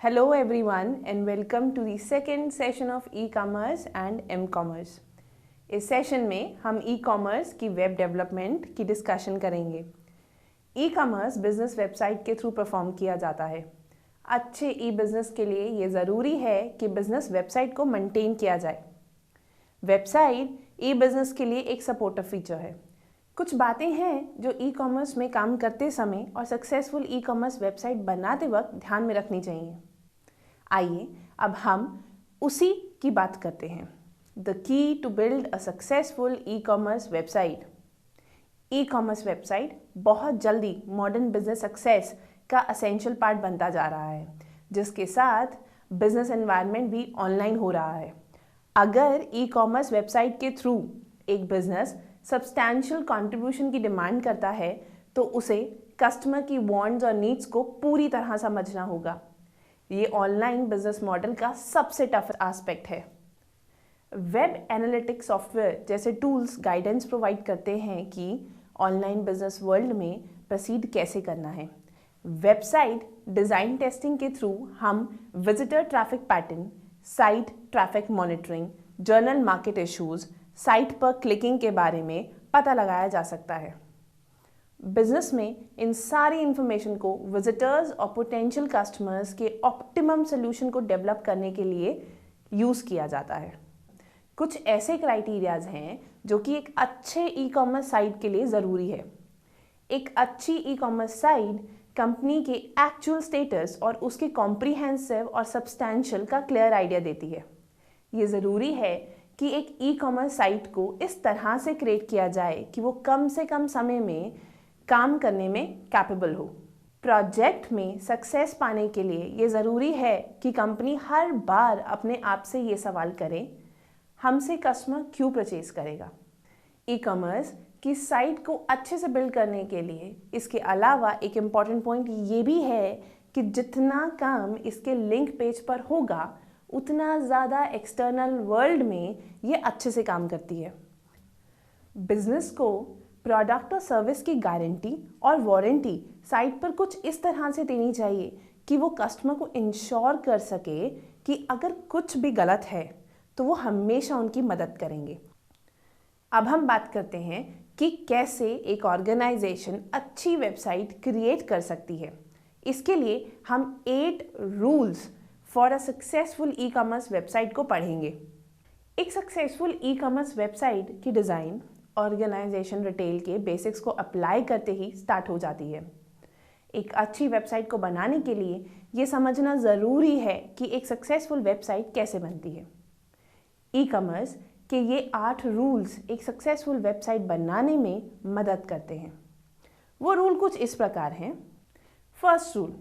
Hello everyone and welcome to the second session of e-commerce and m-commerce. इस session में हम e-commerce की web development की discussion करेंगे। ई-कॉमर्स बिजनेस वेबसाइट के थ्रू परफॉर्म किया जाता है। अच्छे ई बिजनेस के लिए ये ज़रूरी है कि बिजनेस वेबसाइट को मेंटेन किया जाए। वेबसाइट ई बिजनेस के लिए एक सपोर्टिव फीचर है। कुछ बातें हैं जो ई कॉमर्स में काम करते समय और सक्सेसफुल ई कॉमर्स वेबसाइट बनाते वक्त ध्यान में रखनी चाहिए। आइए अब हम उसी की बात करते हैं। The key to build a successful e commerce website. E commerce website बहुत जल्दी मॉडर्न बिजनेस सक्सेस का असेंशियल पार्ट बनता जा रहा है, जिसके साथ बिजनेस एनवायरनमेंट भी ऑनलाइन हो रहा है। अगर ई कॉमर्स वेबसाइट के थ्रू एक बिजनेस सब्सटैंशियल कंट्रीब्यूशन की डिमांड करता है तो उसे कस्टमर की वांट्स और नीड्स को पूरी तरह समझना होगा। ये ऑनलाइन बिजनेस मॉडल का सबसे टफ एस्पेक्ट है। वेब एनालिटिक्स सॉफ्टवेयर जैसे टूल्स गाइडेंस प्रोवाइड करते हैं कि ऑनलाइन बिजनेस वर्ल्ड में प्रोसीड कैसे करना है। वेबसाइट डिज़ाइन टेस्टिंग के थ्रू हम visitor traffic pattern, site traffic monitoring, journal market issues, site पर क्लिकिंग के बारे में पता लगाया जा सकता है। बिजनेस में इन सारी इंफॉर्मेशन को विजिटर्स और पोटेंशियल कस्टमर्स के ऑप्टिमम सोल्यूशन को डेवलप करने के लिए यूज़ किया जाता है। कुछ ऐसे क्राइटेरियाज हैं जो कि एक अच्छे ई कॉमर्स साइट के लिए ज़रूरी है। एक अच्छी ई कॉमर्स साइट कंपनी के एक्चुअल स्टेटस और उसके कॉम्प्रिहेंसिव और सब्सटैंशियल का क्लियर आइडिया देती है। ये ज़रूरी है कि एक ई कॉमर्स साइट को इस तरह से क्रिएट किया जाए कि वो कम से कम समय में काम करने में कैपेबल हो। प्रोजेक्ट में सक्सेस पाने के लिए ये ज़रूरी है कि कंपनी हर बार अपने आप से ये सवाल करे, हमसे कस्टमर क्यों परचेज करेगा। ई कॉमर्स की साइट को अच्छे से बिल्ड करने के लिए इसके अलावा एक इम्पॉर्टेंट पॉइंट ये भी है कि जितना काम इसके लिंक पेज पर होगा उतना ज़्यादा एक्सटर्नल वर्ल्ड में ये अच्छे से काम करती है। बिजनेस को प्रोडक्ट और सर्विस की गारंटी और वारंटी साइट पर कुछ इस तरह से देनी चाहिए कि वो कस्टमर को इंश्योर कर सके कि अगर कुछ भी गलत है तो वो हमेशा उनकी मदद करेंगे। अब हम बात करते हैं कि कैसे एक ऑर्गेनाइजेशन अच्छी वेबसाइट क्रिएट कर सकती है। इसके लिए हम 8 rules for a successful e commerce website को पढ़ेंगे। एक सक्सेसफुल ई कॉमर्स वेबसाइट की डिज़ाइन ऑर्गेनाइजेशन रिटेल के बेसिक्स को अप्लाई करते ही स्टार्ट हो जाती है। एक अच्छी वेबसाइट को बनाने के लिए ये समझना ज़रूरी है कि एक सक्सेसफुल वेबसाइट कैसे बनती है। ई कॉमर्स के ये 8 रूल्स एक सक्सेसफुल वेबसाइट बनाने में मदद करते हैं। वो रूल कुछ इस प्रकार हैं। First rule,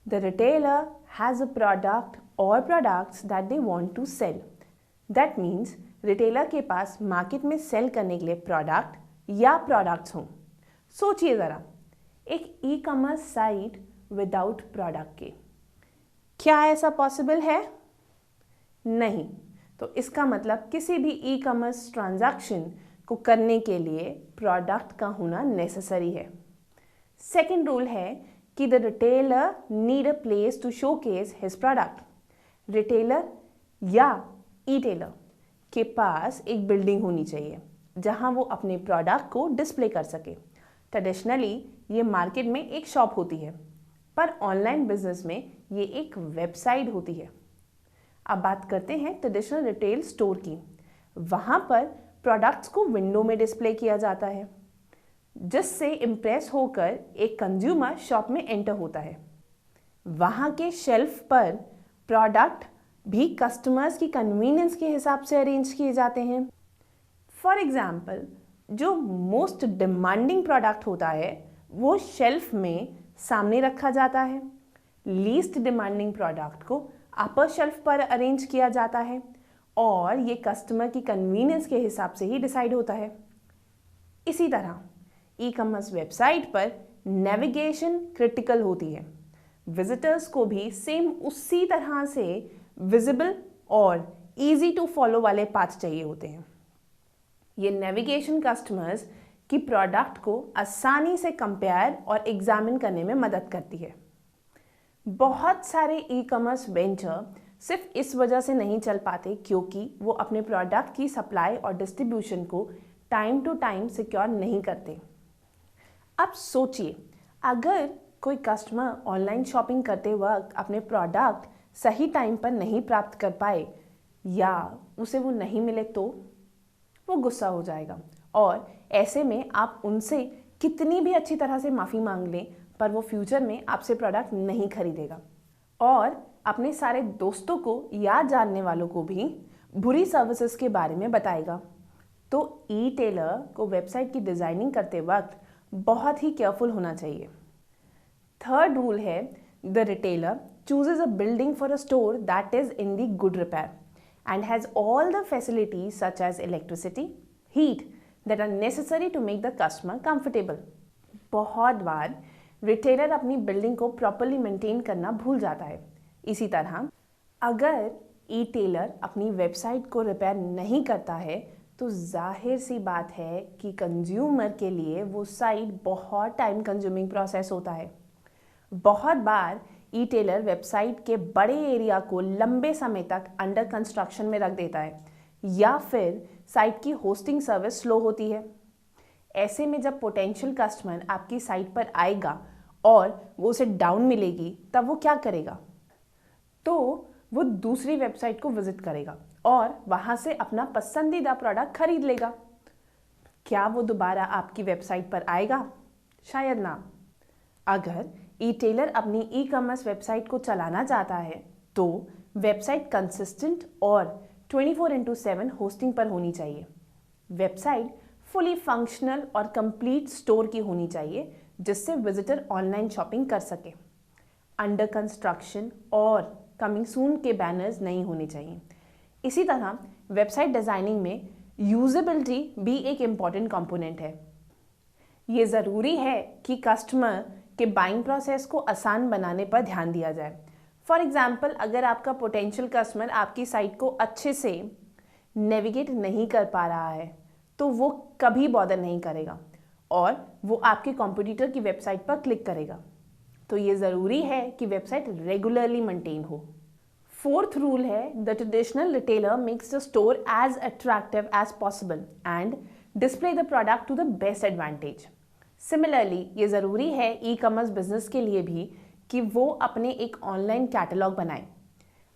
the retailer has a product or products that they want to sell. That means retailer के पास मार्केट में सेल करने के लिए प्रोडक्ट या प्रोडक्ट्स हों। सोचिए ज़रा, एक e commerce site without product के क्या ऐसा पॉसिबल है? नहीं। तो इसका मतलब किसी भी ई कॉमर्स ट्रांजैक्शन को करने के लिए प्रोडक्ट का होना नेसेसरी है। सेकेंड रूल है कि the retailer need a place to showcase his product. Retailer या ई टेलर के पास एक बिल्डिंग होनी चाहिए जहां वो अपने प्रोडक्ट को डिस्प्ले कर सके। ट्रेडिशनली ये मार्केट में एक शॉप होती है, पर ऑनलाइन बिजनेस में ये एक वेबसाइट होती है। अब बात करते हैं ट्रेडिशनल रिटेल स्टोर की। वहां पर प्रोडक्ट्स को विंडो में डिस्प्ले किया जाता है, जिससे इम्प्रेस होकर एक कंज्यूमर शॉप में एंटर होता है। वहाँ के शेल्फ पर प्रोडक्ट भी कस्टमर्स की कन्वीनियंस के हिसाब से अरेंज किए जाते हैं। फॉर एग्जाम्पल, जो मोस्ट डिमांडिंग प्रोडक्ट होता है वो शेल्फ में सामने रखा जाता है। लीस्ट डिमांडिंग प्रोडक्ट को अपर शेल्फ पर अरेंज किया जाता है और ये कस्टमर की कन्वीनियंस के हिसाब से ही डिसाइड होता है। इसी तरह ई कॉमर्स वेबसाइट पर नेविगेशन क्रिटिकल होती है। विजिटर्स को भी सेम उसी तरह से विजिबल और इजी टू फॉलो वाले पाथ चाहिए होते हैं। ये नेविगेशन कस्टमर्स की प्रोडक्ट को आसानी से कंपेयर और एग्जामिन करने में मदद करती है। बहुत सारे ई कॉमर्स वेंचर सिर्फ इस वजह से नहीं चल पाते क्योंकि वो अपने प्रोडक्ट की सप्लाई और डिस्ट्रीब्यूशन को टाइम टू टाइम सिक्योर नहीं करते। अब सोचिए, अगर कोई कस्टमर ऑनलाइन शॉपिंग करते वक्त अपने प्रोडक्ट सही टाइम पर नहीं प्राप्त कर पाए या उसे वो नहीं मिले तो वो गुस्सा हो जाएगा और ऐसे में आप उनसे कितनी भी अच्छी तरह से माफ़ी मांग लें पर वो फ्यूचर में आपसे प्रोडक्ट नहीं खरीदेगा और अपने सारे दोस्तों को या जानने वालों को भी बुरी सर्विसेज के बारे में बताएगा। तो ई टेलर को वेबसाइट की डिज़ाइनिंग करते वक्त बहुत ही केयरफुल होना चाहिए। थर्ड रूल है, the retailer chooses a building for a store that is in the good repair and has all the facilities such as electricity, heat that are necessary to make the customer comfortable. बहुत बार retailer अपनी building को properly maintain करना भूल जाता है। इसी तरह अगर ई टेलर अपनी वेबसाइट को रिपेयर नहीं करता है तो जाहिर सी बात है कि कंज्यूमर के लिए वो साइट बहुत टाइम कंज्यूमिंग प्रोसेस होता है। बहुत बार ई टेलर वेबसाइट के बड़े एरिया को लंबे समय तक अंडर कंस्ट्रक्शन में रख देता है या फिर साइट की होस्टिंग सर्विस स्लो होती है। ऐसे में जब पोटेंशियल कस्टमर आपकी साइट पर आएगा और वो उसे डाउन मिलेगी तब वो क्या करेगा? तो वो दूसरी वेबसाइट को विजिट करेगा और वहाँ से अपना पसंदीदा प्रोडक्ट खरीद लेगा। क्या वो दोबारा आपकी वेबसाइट पर आएगा? शायद ना। अगर ई टेलर अपनी ई कॉमर्स वेबसाइट को चलाना चाहता है तो वेबसाइट कंसिस्टेंट और 24/7 होस्टिंग पर होनी चाहिए। वेबसाइट फुली फंक्शनल और कंप्लीट स्टोर की होनी चाहिए जिससे विजिटर ऑनलाइन शॉपिंग कर सके। अंडर कंस्ट्रक्शन और कमिंग सून के बैनर्स नहीं होने चाहिए। इसी तरह वेबसाइट डिज़ाइनिंग में यूजेबिलिटी भी एक इम्पॉर्टेंट कंपोनेंट है। ये ज़रूरी है कि कस्टमर के बाइंग प्रोसेस को आसान बनाने पर ध्यान दिया जाए। फॉर एग्जाम्पल, अगर आपका पोटेंशियल कस्टमर आपकी साइट को अच्छे से नेविगेट नहीं कर पा रहा है तो वो कभी बॉदर नहीं करेगा और वो आपके कॉम्पिटिटर की वेबसाइट पर क्लिक करेगा। तो ये ज़रूरी है कि वेबसाइट रेगुलरली मेंटेन हो। फोर्थ रूल है, the traditional retailer makes the store as attractive as possible and display the product to the best advantage. Similarly ये ज़रूरी है ई कॉमर्स बिजनेस के लिए भी कि वो अपने एक ऑनलाइन कैटलॉग बनाए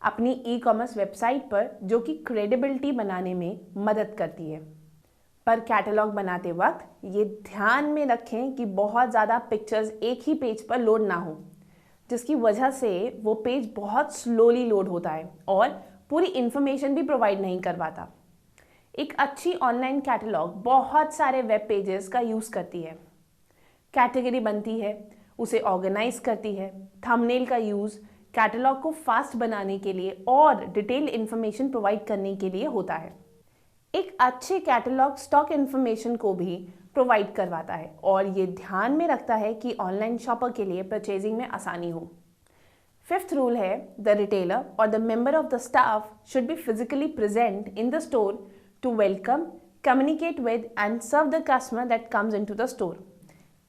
अपनी ई कॉमर्स वेबसाइट पर जो कि क्रेडिबिलिटी बनाने में मदद करती है। पर कैटलॉग बनाते वक्त ये ध्यान में रखें कि बहुत ज़्यादा पिक्चर्स एक ही पेज पर लोड ना हो जिसकी वजह से वो पेज बहुत स्लोली लोड होता है और पूरी इन्फॉर्मेशन भी प्रोवाइड नहीं कर पाता। एक अच्छी ऑनलाइन कैटलॉग बहुत सारे वेब पेजेस का यूज़ करती है, कैटेगरी बनती है, उसे ऑर्गेनाइज करती है। थंबनेल का यूज़ कैटलॉग को फास्ट बनाने के लिए और डिटेल इन्फॉर्मेशन प्रोवाइड करने के लिए होता है। एक अच्छे कैटलॉग स्टॉक इन्फॉर्मेशन को भी प्रोवाइड करवाता है और ये ध्यान में रखता है कि ऑनलाइन शॉपर के लिए परचेजिंग में आसानी हो। फिफ्थ रूल है, द रिटेलर और the member of the staff should be physically present in the store to welcome, communicate with and serve the customer that comes into the store.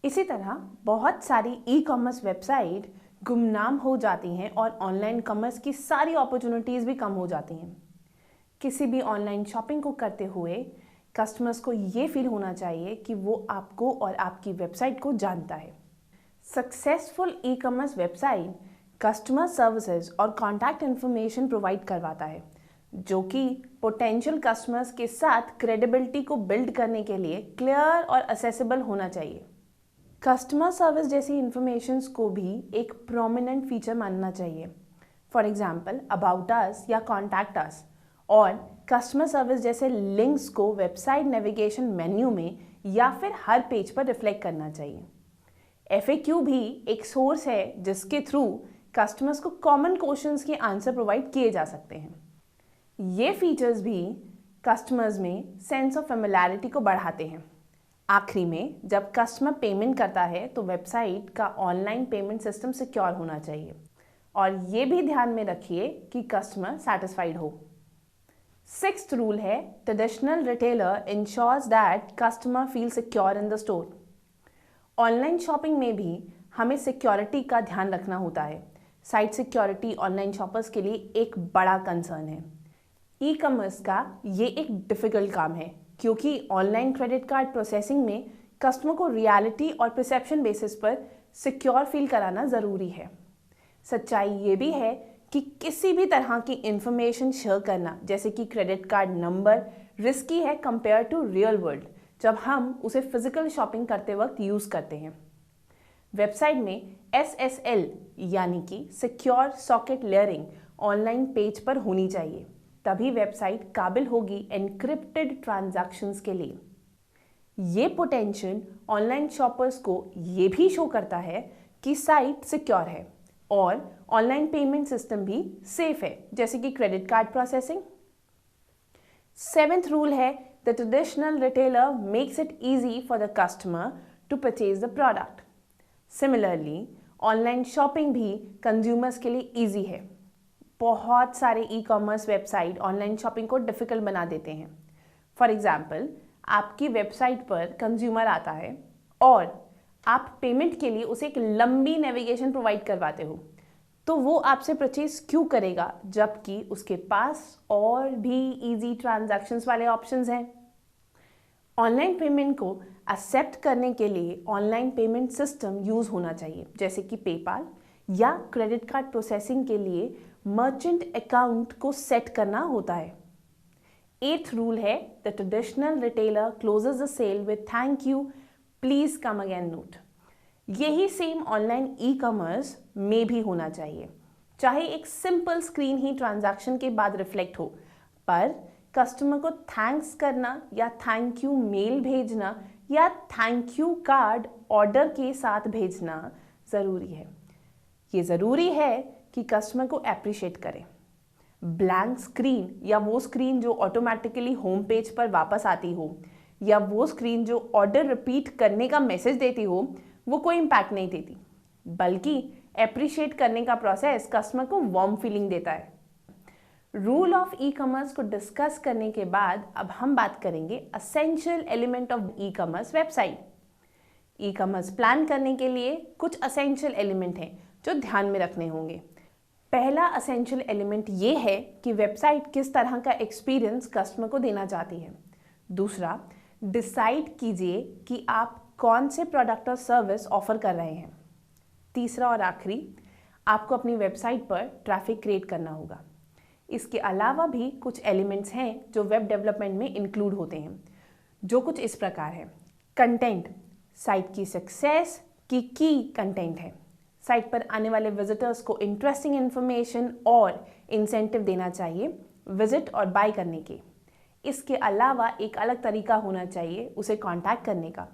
इसी तरह बहुत सारी ई कॉमर्स वेबसाइट गुमनाम हो जाती हैं और ऑनलाइन कॉमर्स की सारी अपॉर्चुनिटीज़ भी कम हो जाती हैं। किसी भी ऑनलाइन शॉपिंग को करते हुए कस्टमर्स को ये फील होना चाहिए कि वो आपको और आपकी वेबसाइट को जानता है। Successful e commerce website customer services और कॉन्टैक्ट इन्फॉर्मेशन प्रोवाइड करवाता है जो कि पोटेंशियल कस्टमर्स के साथ क्रेडिबिलिटी को बिल्ड करने के लिए क्लियर और असेसिबल होना चाहिए। कस्टमर सर्विस जैसी इन्फॉर्मेशंस को भी एक प्रोमिनेंट फीचर मानना चाहिए। फॉर एग्जाम्पल, अबाउट अस या कॉन्टैक्ट अस और कस्टमर सर्विस जैसे लिंक्स को वेबसाइट नेविगेशन मेन्यू में या फिर हर पेज पर रिफ्लेक्ट करना चाहिए। FAQ भी एक सोर्स है जिसके थ्रू कस्टमर्स को कॉमन क्वेश्चंस के आंसर प्रोवाइड किए जा सकते हैं। ये फीचर्स भी कस्टमर्स में सेंस ऑफ फेमिलियरिटी को बढ़ाते हैं। आखिरी में, जब कस्टमर पेमेंट करता है तो वेबसाइट का ऑनलाइन पेमेंट सिस्टम सिक्योर होना चाहिए और ये भी ध्यान में रखिए कि कस्टमर सेटिस्फाइड हो। सिक्स्थ रूल है, traditional retailer ensures that customer feel secure in the store. Online shopping में भी हमें सिक्योरिटी का ध्यान रखना होता है। साइट सिक्योरिटी ऑनलाइन शॉपर्स के लिए एक बड़ा कंसर्न है। ई कॉमर्स का ये एक डिफ़िकल्ट काम है क्योंकि ऑनलाइन क्रेडिट कार्ड प्रोसेसिंग में कस्टमर को रियलिटी और परसेप्शन बेसिस पर सिक्योर फील कराना ज़रूरी है। सच्चाई ये भी है कि किसी भी तरह की इंफॉर्मेशन शेयर करना जैसे कि क्रेडिट कार्ड नंबर रिस्की है कंपेयर टू रियल वर्ल्ड जब हम उसे फिजिकल शॉपिंग करते वक्त यूज़ करते हैं। वेबसाइट में SSL यानी कि secure socket layering online page पर होनी चाहिए, तभी वेबसाइट काबिल होगी एनक्रिप्टेड ट्रांजैक्शंस के लिए। ये पोटेंशियल ऑनलाइन शॉपर्स को ये भी शो करता है कि साइट सिक्योर है और ऑनलाइन पेमेंट सिस्टम भी सेफ है जैसे कि credit card processing. 7th rule है the traditional retailer makes it easy for the customer to purchase the product. Similarly online shopping भी कंज्यूमर्स के लिए इजी है। बहुत सारे e commerce website online shopping को डिफ़िकल्ट बना देते हैं। फॉर एग्जाम्पल, आपकी वेबसाइट पर कंज्यूमर आता है और आप पेमेंट के लिए उसे एक लंबी नेविगेशन प्रोवाइड करवाते हो, तो वो आपसे परचेज क्यों करेगा जबकि उसके पास और भी इजी ट्रांजैक्शंस वाले ऑप्शंस हैं। ऑनलाइन पेमेंट को एक्सेप्ट करने के लिए ऑनलाइन पेमेंट सिस्टम यूज़ होना चाहिए जैसे कि पेपाल या क्रेडिट कार्ड प्रोसेसिंग के लिए मर्चेंट अकाउंट को सेट करना होता है। 8th रूल है the traditional retailer closes the sale with thank you please come again note. यही सेम ऑनलाइन ई कॉमर्स में भी होना चाहिए, चाहे एक सिंपल स्क्रीन ही ट्रांजैक्शन के बाद रिफ्लेक्ट हो, पर कस्टमर को थैंक्स करना या थैंक यू मेल भेजना या थैंक यू कार्ड ऑर्डर के साथ भेजना ज़रूरी है। ये ज़रूरी है कि कस्टमर को एप्रिशिएट करें। ब्लैंक स्क्रीन या वो स्क्रीन जो ऑटोमेटिकली होम पेज पर वापस आती हो या वो स्क्रीन जो ऑर्डर रिपीट करने का मैसेज देती हो, वो कोई इम्पैक्ट नहीं देती, बल्कि एप्रिशिएट करने का प्रोसेस कस्टमर को वार्म फीलिंग देता है। रूल ऑफ ई कॉमर्स को डिस्कस करने के बाद अब हम बात करेंगे essential element of E commerce website. E commerce plan करने के लिए कुछ असेंशियल एलिमेंट हैं जो ध्यान में रखने होंगे। पहला असेंशियल एलिमेंट ये है कि वेबसाइट किस तरह का एक्सपीरियंस कस्टमर को देना चाहती है। दूसरा, डिसाइड कीजिए कि आप कौन से प्रोडक्ट और सर्विस ऑफर कर रहे हैं। तीसरा और आखिरी, आपको अपनी वेबसाइट पर ट्रैफिक क्रिएट करना होगा। इसके अलावा भी कुछ एलिमेंट्स हैं जो वेब डेवलपमेंट में इंक्लूड होते हैं, जो कुछ इस प्रकार है। कंटेंट साइट की सक्सेस की कंटेंट है। साइट पर आने वाले विजिटर्स को इंटरेस्टिंग इन्फॉर्मेशन और इंसेंटिव देना चाहिए विजिट और बाय करने के। इसके अलावा एक अलग तरीका होना चाहिए उसे कांटेक्ट करने का।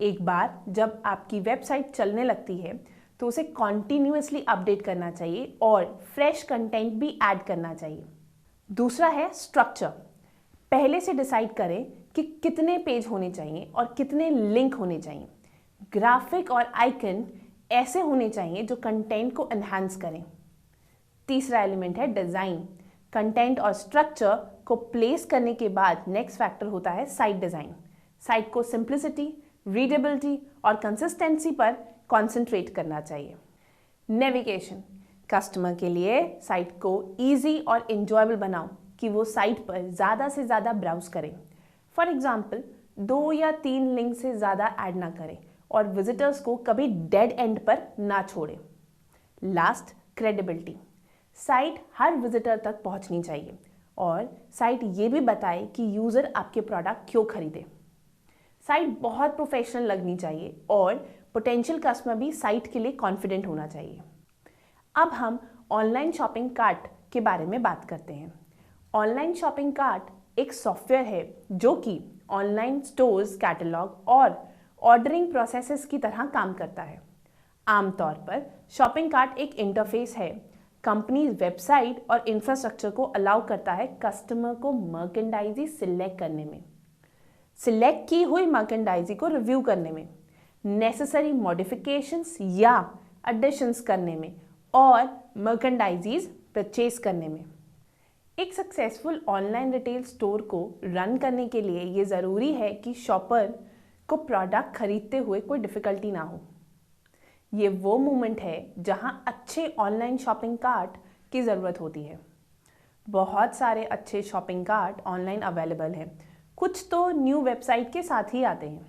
एक बार जब आपकी वेबसाइट चलने लगती है तो उसे कॉन्टिन्यूसली अपडेट करना चाहिए और फ्रेश कंटेंट भी ऐड करना चाहिए। दूसरा है स्ट्रक्चर। पहले से डिसाइड करें कि कितने पेज होने चाहिए और कितने लिंक होने चाहिए। ग्राफिक और आइकन ऐसे होने चाहिए जो कंटेंट को एनहांस करें। तीसरा एलिमेंट है डिज़ाइन। कंटेंट और स्ट्रक्चर को प्लेस करने के बाद नेक्स्ट फैक्टर होता है साइट डिज़ाइन। साइट को सिंप्लिसिटी, रीडेबिलिटी और कंसिस्टेंसी पर कंसंट्रेट करना चाहिए। नेविगेशन, कस्टमर के लिए साइट को इजी और एंजॉयबल बनाओ कि वो साइट पर ज़्यादा से ज़्यादा ब्राउज करें। फॉर एग्जाम्पल, 2 या 3 लिंक से ज़्यादा ऐड ना करें और विजिटर्स को कभी डेड एंड पर ना छोड़ें। Last, credibility. साइट हर विजिटर तक पहुंचनी चाहिए और साइट ये भी बताए कि यूज़र आपके प्रोडक्ट क्यों खरीदे। साइट बहुत प्रोफेशनल लगनी चाहिए और पोटेंशियल कस्टमर भी साइट के लिए कॉन्फिडेंट होना चाहिए। अब हम ऑनलाइन शॉपिंग कार्ट के बारे में बात करते हैं। ऑनलाइन शॉपिंग कार्ट एक सॉफ्टवेयर है जो कि ऑनलाइन स्टोर्स, कैटलॉग और ऑर्डरिंग प्रोसेसेस की तरह काम करता है। आमतौर पर शॉपिंग कार्ट एक इंटरफेस है। कंपनी वेबसाइट और इंफ्रास्ट्रक्चर को अलाउ करता है कस्टमर को मर्केंडाइजी सिलेक्ट करने में, सिलेक्ट की हुई मर्केंडाइजी को रिव्यू करने में, नेसेसरी मॉडिफिकेशंस या एडिशंस करने में और मर्केंडाइजीज परचेज करने में। एक सक्सेसफुल ऑनलाइन रिटेल स्टोर को रन करने के लिए ये ज़रूरी है कि शॉपर को प्रोडक्ट खरीदते हुए कोई डिफ़िकल्टी ना हो। ये वो मोमेंट है जहां अच्छे ऑनलाइन शॉपिंग कार्ट की ज़रूरत होती है। बहुत सारे अच्छे शॉपिंग कार्ट ऑनलाइन अवेलेबल हैं, कुछ तो न्यू वेबसाइट के साथ ही आते हैं।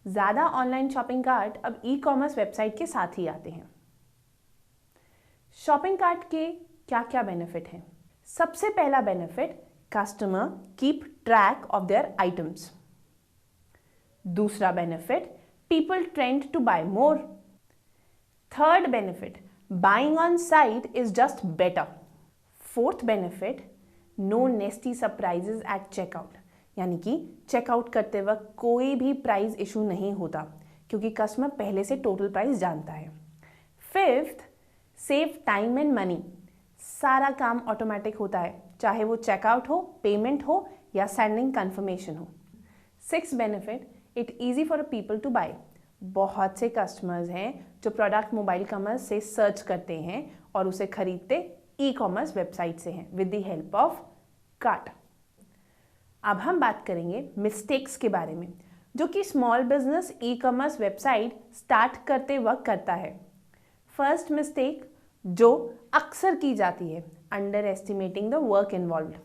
ज़्यादा ऑनलाइन शॉपिंग कार्ट अब ई कॉमर्स वेबसाइट के साथ ही आते हैं। शॉपिंग कार्ट के क्या क्या बेनिफिट हैं? सबसे पहला benefit, customer keep track of their items. दूसरा benefit, people trend to buy more. Third benefit, buying on site is just better. Fourth benefit, no nasty surprises at checkout, यानी कि checkout करते वक्त कोई भी प्राइस इशू नहीं होता क्योंकि कस्टमर पहले से टोटल प्राइस जानता है। Fifth, save time and money, सारा काम ऑटोमेटिक होता है, चाहे वो चेकआउट हो, पेमेंट हो या सेंडिंग कंफर्मेशन हो। Six benefit, it easy for people to buy. बहुत से कस्टमर्स हैं जो प्रोडक्ट मोबाइल कॉमर्स से सर्च करते हैं और उसे खरीदते ई कॉमर्स वेबसाइट से हैं with the help of cart. अब हम बात करेंगे मिस्टेक्स के बारे में जो कि small business e commerce website start करते वक्त करता है। फर्स्ट मिस्टेक जो अक्सर की जाती है, under estimating the work involved.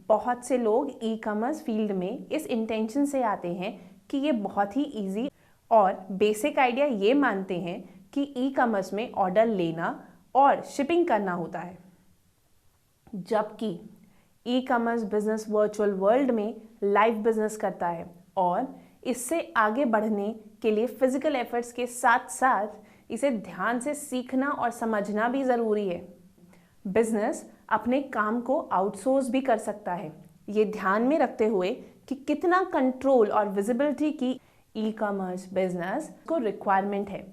बहुत से लोग ई कॉमर्स फील्ड में इस इंटेंशन से आते हैं कि ये बहुत ही ईजी और बेसिक आइडिया ये मानते हैं कि ई कॉमर्स में ऑर्डर लेना और शिपिंग करना होता है, जबकि e commerce business virtual world में लाइव बिजनेस करता है और इससे आगे बढ़ने के लिए फिजिकल एफर्ट्स के साथ साथ इसे ध्यान से सीखना और समझना भी ज़रूरी है। बिजनेस अपने काम को आउटसोर्स भी कर सकता है, ये ध्यान में रखते हुए कि कितना कंट्रोल और विजिबिलिटी की ई कॉमर्स बिजनेस को रिक्वायरमेंट है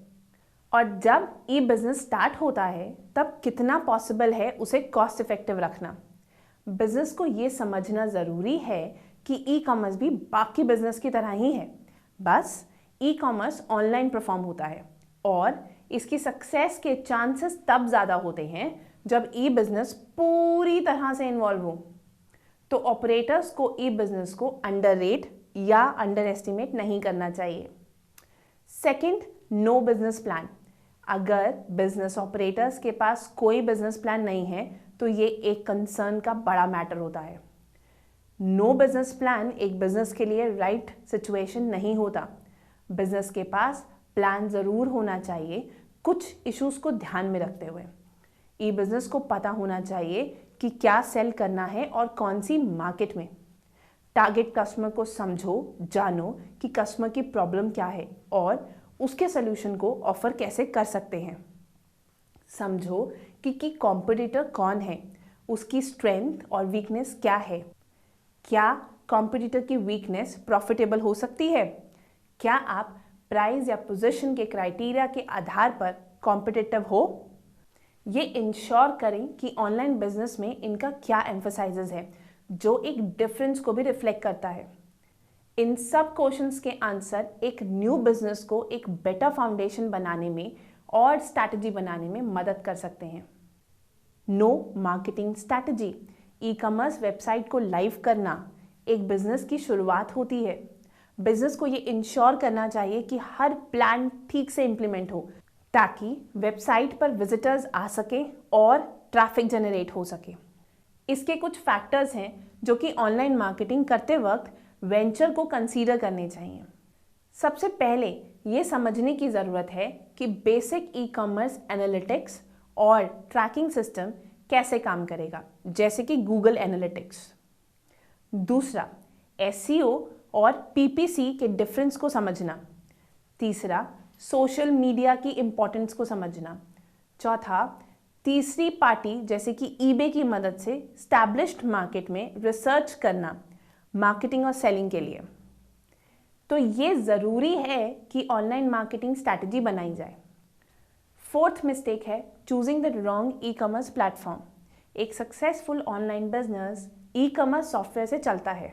और जब ई बिजनेस स्टार्ट होता है तब कितना पॉसिबल है उसे कॉस्ट इफेक्टिव रखना। बिजनेस को ये समझना ज़रूरी है कि ई कॉमर्स भी बाकी बिजनेस की तरह ही है, बस ई कॉमर्स ऑनलाइन परफॉर्म होता है और इसकी सक्सेस के चांसेस तब ज़्यादा होते हैं जब ई बिजनेस पूरी तरह से इन्वॉल्व हो। तो ऑपरेटर्स को ई बिजनेस को अंडररेट या अंडर एस्टिमेट नहीं करना चाहिए। Second, no business plan. अगर बिजनेस ऑपरेटर्स के पास कोई बिजनेस प्लान नहीं है तो ये एक कंसर्न का बड़ा मैटर होता है। नो बिजनेस प्लान एक बिजनेस के लिए राइट सिचुएशन नहीं होता। बिजनेस के पास प्लान ज़रूर होना चाहिए, कुछ इश्यूज को ध्यान में रखते हुए। ई बिजनेस को पता होना चाहिए कि क्या सेल करना है और कौन सी मार्केट में। टारगेट कस्टमर को समझो, जानो कि कस्टमर की प्रॉब्लम क्या है और उसके सलूशन को ऑफर कैसे कर सकते हैं। समझो कि कॉम्पिटिटर कौन है, उसकी स्ट्रेंथ और वीकनेस क्या है। क्या कॉम्पिटिटर की वीकनेस प्रॉफिटेबल हो सकती है? क्या आप प्राइस या पोजीशन के क्राइटेरिया के आधार पर कॉम्पिटिटिव हो? ये इंश्योर करें कि ऑनलाइन बिजनेस में इनका क्या एम्फसाइजेस है जो एक डिफरेंस को भी रिफ्लेक्ट करता है। इन सब क्वेश्चंस के आंसर एक न्यू बिजनेस को एक बेटर फाउंडेशन बनाने में और स्ट्रैटेजी बनाने में मदद कर सकते हैं। No marketing strategy. E commerce website को लाइव करना एक बिजनेस की शुरुआत होती है। बिजनेस को ये इंश्योर करना चाहिए कि हर प्लान ठीक से इंप्लीमेंट हो ताकि वेबसाइट पर विजिटर्स आ सके और ट्रैफिक जनरेट हो सके। इसके कुछ फैक्टर्स हैं जो कि ऑनलाइन मार्केटिंग करते वक्त वेंचर को कंसीडर करने चाहिए। सबसे पहले ये समझने की ज़रूरत है कि बेसिक ई कॉमर्स एनालिटिक्स और ट्रैकिंग सिस्टम कैसे काम करेगा, जैसे कि गूगल एनालिटिक्स। दूसरा, एसईओ और पीपीसी के डिफरेंस को समझना। तीसरा, सोशल मीडिया की इंपॉर्टेंस को समझना। चौथा, तीसरी पार्टी जैसे कि ईबे की मदद से स्टैब्लिश्ड मार्केट में रिसर्च करना मार्केटिंग और सेलिंग के लिए। तो ये ज़रूरी है कि ऑनलाइन मार्केटिंग स्ट्रैटेजी बनाई जाए। फोर्थ मिस्टेक है choosing the wrong e commerce platform. एक successful online business e commerce software से चलता है।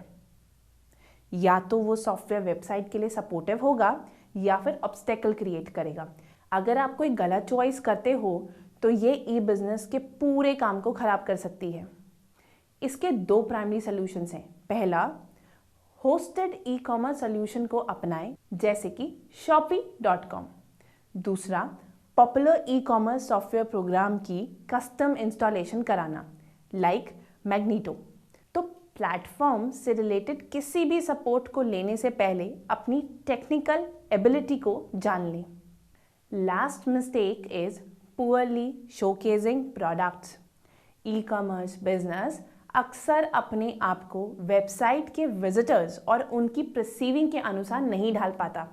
या तो वो सॉफ्टवेयर वेबसाइट के लिए सपोर्टिव होगा या फिर ऑब्स्टेकल क्रिएट करेगा। अगर आप कोई गलत चॉइस करते हो तो ये ई बिजनेस के पूरे काम को खराब कर सकती है। इसके दो प्राइमरी सॉल्यूशंस हैं। पहला, होस्टेड ई कॉमर्स सॉल्यूशन को अपनाएं जैसे कि shopee.com। दूसरा, पॉपुलर ई कॉमर्स सॉफ्टवेयर प्रोग्राम की कस्टम इंस्टॉलेशन कराना, लाइक मैग्नीटो। तो प्लेटफॉर्म से रिलेटेड किसी भी सपोर्ट को लेने से पहले अपनी टेक्निकल एबिलिटी को जान लें। Last mistake is poorly showcasing products. E commerce business अक्सर अपने आप को वेबसाइट के विजिटर्स और उनकी परसीविंग के अनुसार नहीं ढाल पाता।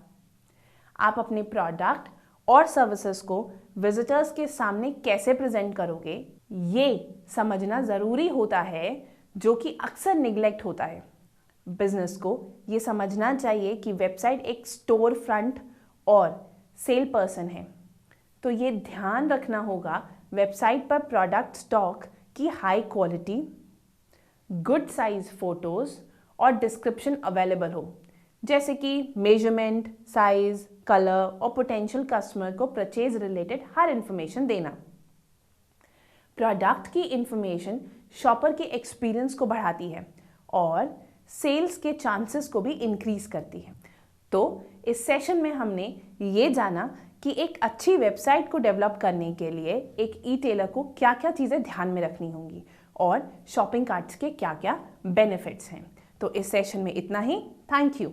आप अपने प्रोडक्ट और सर्विसेज को विजिटर्स के सामने कैसे प्रेजेंट करोगे, ये समझना ज़रूरी होता है, जो कि अक्सर निगलेक्ट होता है। बिजनेस को ये समझना चाहिए कि वेबसाइट एक स्टोर फ्रंट और सेल पर्सन है, तो ये ध्यान रखना होगा वेबसाइट पर प्रोडक्ट स्टॉक की high quality, good size photos और डिस्क्रिप्शन अवेलेबल हो, जैसे कि मेजरमेंट, साइज, कलर और पोटेंशियल कस्टमर को परचेज रिलेटेड हर इंफॉर्मेशन देना। प्रोडक्ट की इंफॉर्मेशन शॉपर के एक्सपीरियंस को बढ़ाती है और सेल्स के चांसेस को भी इंक्रीज करती है। तो इस सेशन में हमने ये जाना कि एक अच्छी वेबसाइट को डेवलप करने के लिए एक ई टेलर को क्या क्या चीज़ें ध्यान में रखनी होंगी और शॉपिंग कार्ट्स के क्या क्या बेनिफिट्स हैं। तो इस सेशन में इतना ही। Thank you.